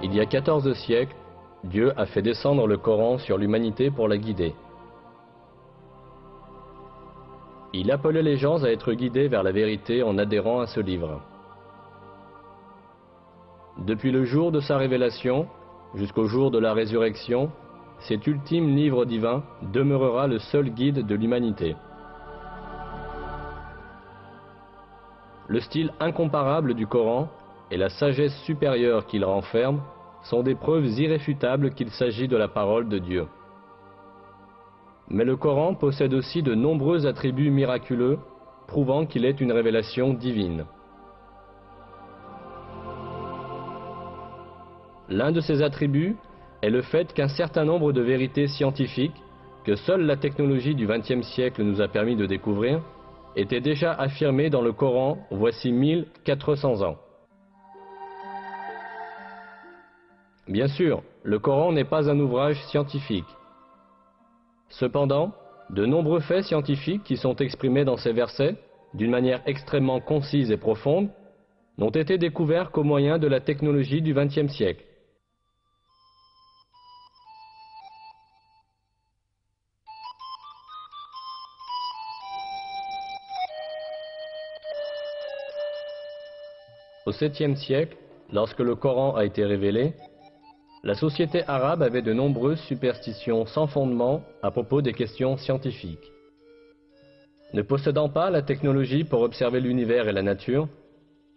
Il y a 14 siècles, Dieu a fait descendre le Coran sur l'humanité pour la guider. Il appelait les gens à être guidés vers la vérité en adhérant à ce livre. Depuis le jour de sa révélation jusqu'au jour de la résurrection, cet ultime livre divin demeurera le seul guide de l'humanité. Le style incomparable du Coran et la sagesse supérieure qu'il renferme sont des preuves irréfutables qu'il s'agit de la parole de Dieu. Mais le Coran possède aussi de nombreux attributs miraculeux, prouvant qu'il est une révélation divine. L'un de ces attributs est le fait qu'un certain nombre de vérités scientifiques, que seule la technologie du XXe siècle nous a permis de découvrir, étaient déjà affirmées dans le Coran voici 1400 ans. Bien sûr, le Coran n'est pas un ouvrage scientifique. Cependant, de nombreux faits scientifiques qui sont exprimés dans ces versets, d'une manière extrêmement concise et profonde, n'ont été découverts qu'au moyen de la technologie du XXe siècle. Au 7e siècle, lorsque le Coran a été révélé, la société arabe avait de nombreuses superstitions sans fondement à propos des questions scientifiques. Ne possédant pas la technologie pour observer l'univers et la nature,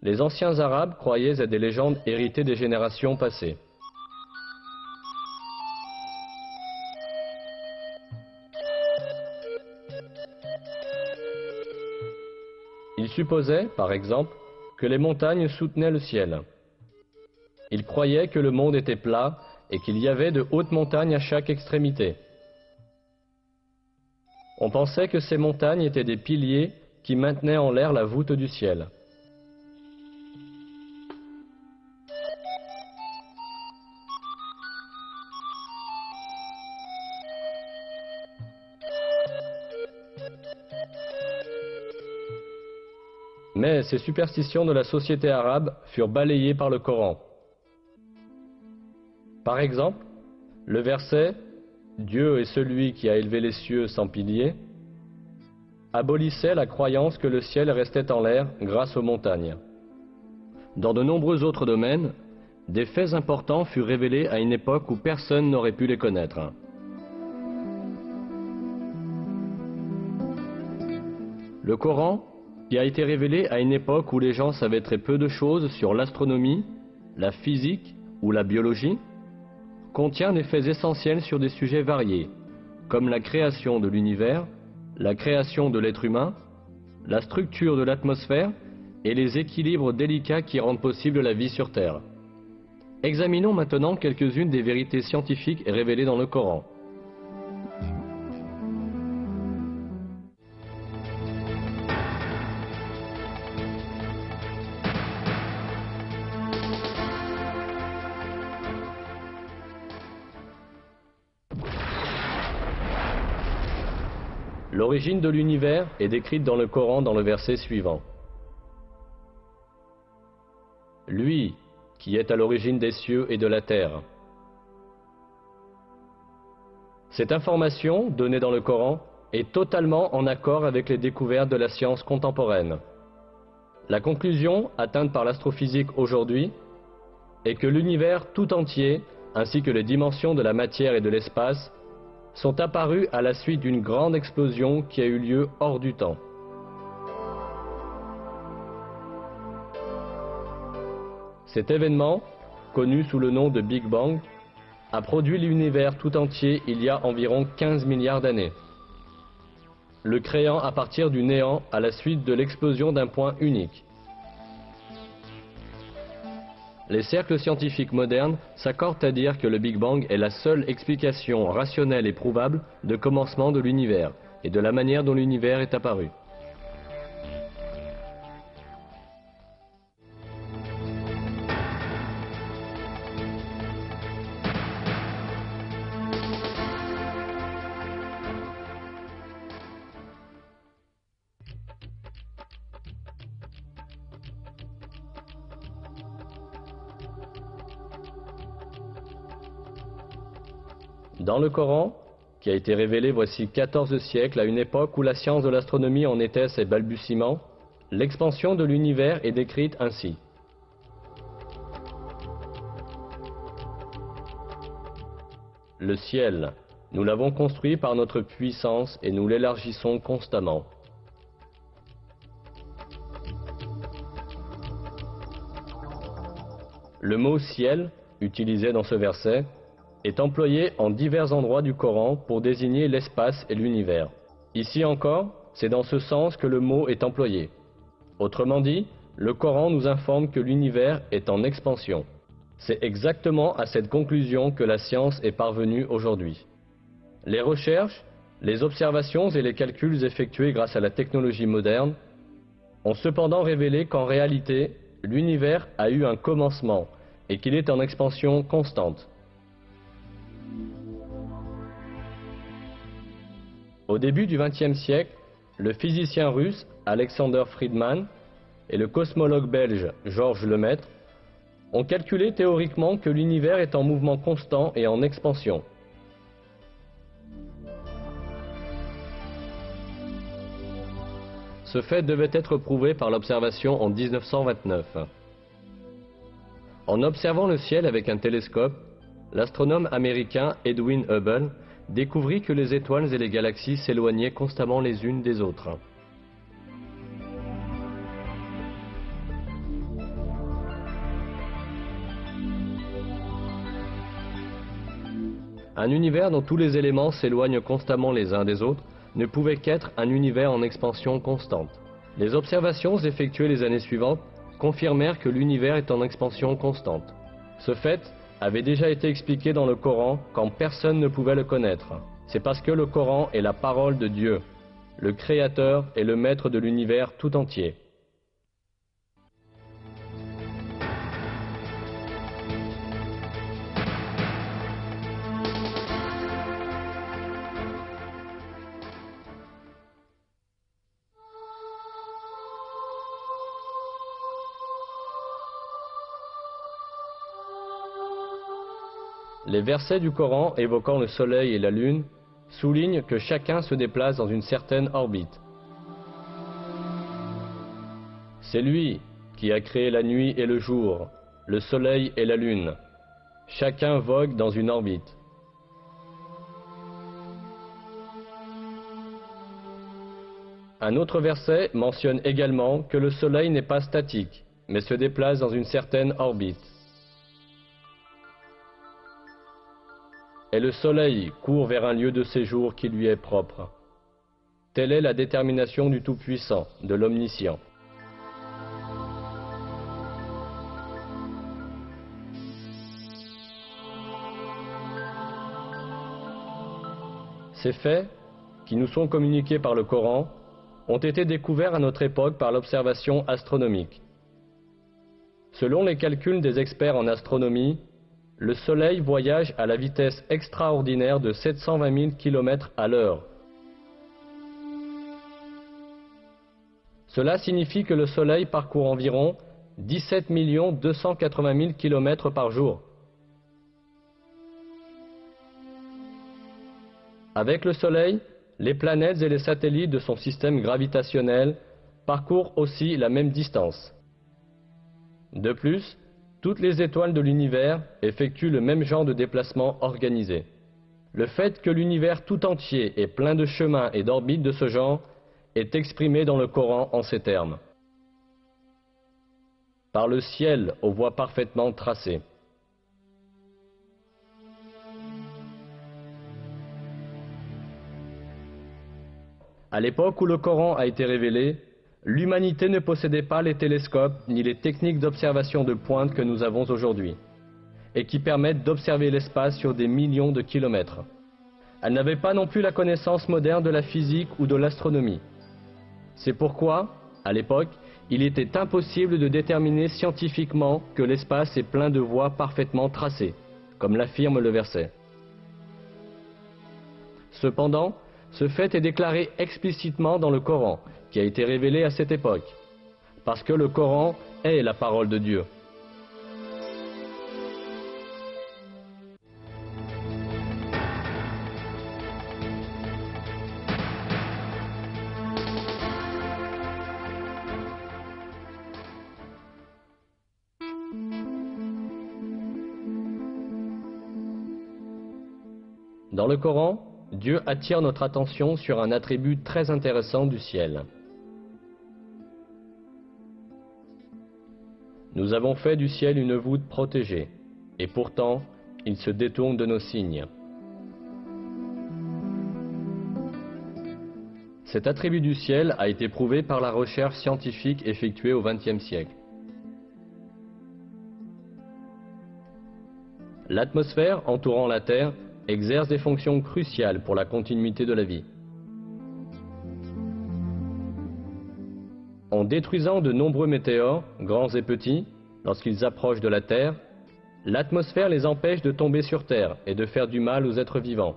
les anciens arabes croyaient à des légendes héritées des générations passées. Ils supposaient, par exemple, que les montagnes soutenaient le ciel. Ils croyaient que le monde était plat et qu'il y avait de hautes montagnes à chaque extrémité. On pensait que ces montagnes étaient des piliers qui maintenaient en l'air la voûte du ciel. Mais ces superstitions de la société arabe furent balayées par le Coran. Par exemple, le verset « Dieu est celui qui a élevé les cieux sans piliers » abolissait la croyance que le ciel restait en l'air grâce aux montagnes. Dans de nombreux autres domaines, des faits importants furent révélés à une époque où personne n'aurait pu les connaître. Le Coran, qui a été révélé à une époque où les gens savaient très peu de choses sur l'astronomie, la physique ou la biologie, contient des faits essentiels sur des sujets variés, comme la création de l'univers, la création de l'être humain, la structure de l'atmosphère et les équilibres délicats qui rendent possible la vie sur Terre. Examinons maintenant quelques-unes des vérités scientifiques révélées dans le Coran. L'origine de l'univers est décrite dans le Coran dans le verset suivant. Lui, qui est à l'origine des cieux et de la terre. Cette information, donnée dans le Coran, est totalement en accord avec les découvertes de la science contemporaine. La conclusion, atteinte par l'astrophysique aujourd'hui, est que l'univers tout entier, ainsi que les dimensions de la matière et de l'espace, sont apparus à la suite d'une grande explosion qui a eu lieu hors du temps. Cet événement, connu sous le nom de Big Bang, a produit l'univers tout entier il y a environ 15 milliards d'années, le créant à partir du néant à la suite de l'explosion d'un point unique. Les cercles scientifiques modernes s'accordent à dire que le Big Bang est la seule explication rationnelle et prouvable de commencement de l'univers et de la manière dont l'univers est apparu. Dans le Coran, qui a été révélé voici 14 siècles à une époque où la science de l'astronomie en était à ses balbutiements, l'expansion de l'univers est décrite ainsi. Le ciel, nous l'avons construit par notre puissance et nous l'élargissons constamment. Le mot ciel, utilisé dans ce verset, est employé en divers endroits du Coran pour désigner l'espace et l'univers. Ici encore, c'est dans ce sens que le mot est employé. Autrement dit, le Coran nous informe que l'univers est en expansion. C'est exactement à cette conclusion que la science est parvenue aujourd'hui. Les recherches, les observations et les calculs effectués grâce à la technologie moderne ont cependant révélé qu'en réalité, l'univers a eu un commencement et qu'il est en expansion constante. Au début du XXe siècle, le physicien russe Alexander Friedmann et le cosmologue belge Georges Lemaître ont calculé théoriquement que l'univers est en mouvement constant et en expansion. Ce fait devait être prouvé par l'observation en 1929. En observant le ciel avec un télescope, l'astronome américain Edwin Hubble découvrit que les étoiles et les galaxies s'éloignaient constamment les unes des autres. Un univers dont tous les éléments s'éloignent constamment les uns des autres ne pouvait qu'être un univers en expansion constante. Les observations effectuées les années suivantes confirmèrent que l'univers est en expansion constante. Ce fait avait déjà été expliqué dans le Coran quand personne ne pouvait le connaître. C'est parce que le Coran est la parole de Dieu, le Créateur et le Maître de l'univers tout entier. Les versets du Coran évoquant le soleil et la lune soulignent que chacun se déplace dans une certaine orbite. C'est lui qui a créé la nuit et le jour, le soleil et la lune. Chacun vogue dans une orbite. Un autre verset mentionne également que le soleil n'est pas statique, mais se déplace dans une certaine orbite. Et le soleil court vers un lieu de séjour qui lui est propre. Telle est la détermination du Tout-Puissant, de l'Omniscient. Ces faits, qui nous sont communiqués par le Coran, ont été découverts à notre époque par l'observation astronomique. Selon les calculs des experts en astronomie, le Soleil voyage à la vitesse extraordinaire de 720 000 km à l'heure. Cela signifie que le Soleil parcourt environ 17 280 000 km par jour. Avec le Soleil, les planètes et les satellites de son système gravitationnel parcourent aussi la même distance. De plus, toutes les étoiles de l'univers effectuent le même genre de déplacement organisé. Le fait que l'univers tout entier est plein de chemins et d'orbites de ce genre est exprimé dans le Coran en ces termes. Par le ciel aux voies parfaitement tracées. À l'époque où le Coran a été révélé, l'humanité ne possédait pas les télescopes ni les techniques d'observation de pointe que nous avons aujourd'hui, et qui permettent d'observer l'espace sur des millions de kilomètres. Elle n'avait pas non plus la connaissance moderne de la physique ou de l'astronomie. C'est pourquoi, à l'époque, il était impossible de déterminer scientifiquement que l'espace est plein de voies parfaitement tracées, comme l'affirme le verset. Cependant, ce fait est déclaré explicitement dans le Coran, qui a été révélé à cette époque, parce que le Coran est la parole de Dieu. Dans le Coran, Dieu attire notre attention sur un attribut très intéressant du ciel. Nous avons fait du ciel une voûte protégée, et pourtant, il se détourne de nos signes. Cet attribut du ciel a été prouvé par la recherche scientifique effectuée au XXe siècle. L'atmosphère entourant la Terre exerce des fonctions cruciales pour la continuité de la vie. En détruisant de nombreux météores, grands et petits, lorsqu'ils approchent de la Terre, l'atmosphère les empêche de tomber sur Terre et de faire du mal aux êtres vivants.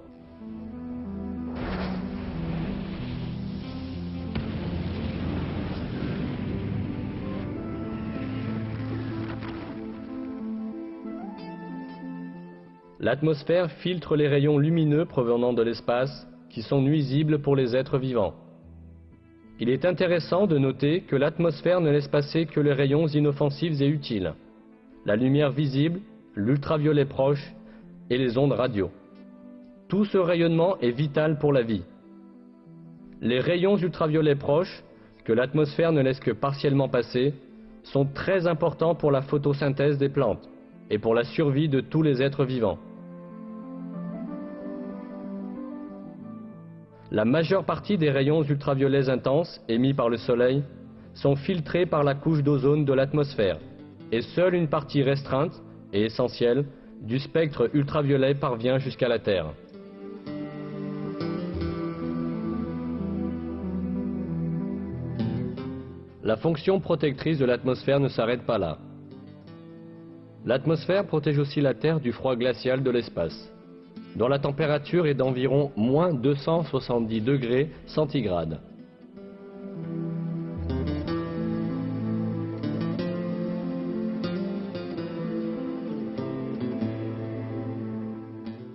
L'atmosphère filtre les rayons lumineux provenant de l'espace qui sont nuisibles pour les êtres vivants. Il est intéressant de noter que l'atmosphère ne laisse passer que les rayons inoffensifs et utiles, la lumière visible, l'ultraviolet proche et les ondes radio. Tout ce rayonnement est vital pour la vie. Les rayons ultraviolets proches, que l'atmosphère ne laisse que partiellement passer, sont très importants pour la photosynthèse des plantes et pour la survie de tous les êtres vivants. La majeure partie des rayons ultraviolets intenses émis par le Soleil sont filtrés par la couche d'ozone de l'atmosphère et seule une partie restreinte et essentielle du spectre ultraviolet parvient jusqu'à la Terre. La fonction protectrice de l'atmosphère ne s'arrête pas là. L'atmosphère protège aussi la Terre du froid glacial de l'espace, dont la température est d'environ moins 270 degrés centigrades.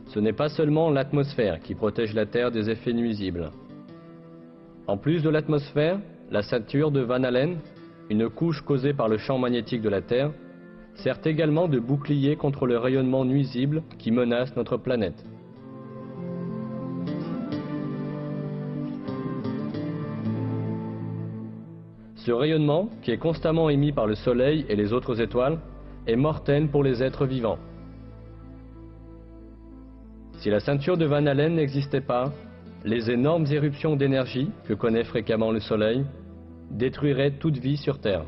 Ce n'est pas seulement l'atmosphère qui protège la Terre des effets nuisibles. En plus de l'atmosphère, la ceinture de Van Allen, une couche causée par le champ magnétique de la Terre, sert également de bouclier contre le rayonnement nuisible qui menace notre planète. Ce rayonnement, qui est constamment émis par le Soleil et les autres étoiles, est mortel pour les êtres vivants. Si la ceinture de Van Allen n'existait pas, les énormes éruptions d'énergie que connaît fréquemment le Soleil détruiraient toute vie sur Terre.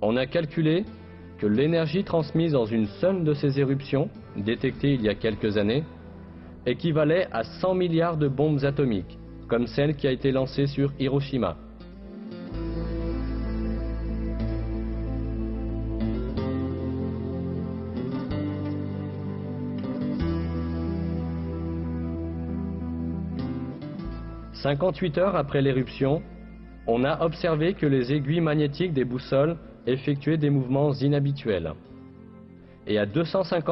On a calculé que l'énergie transmise dans une seule de ces éruptions, détectée il y a quelques années, équivalait à 100 milliards de bombes atomiques, comme celle qui a été lancée sur Hiroshima. « 58 heures après l'éruption, on a observé que les aiguilles magnétiques des boussoles effectuaient des mouvements inhabituels. Et à 250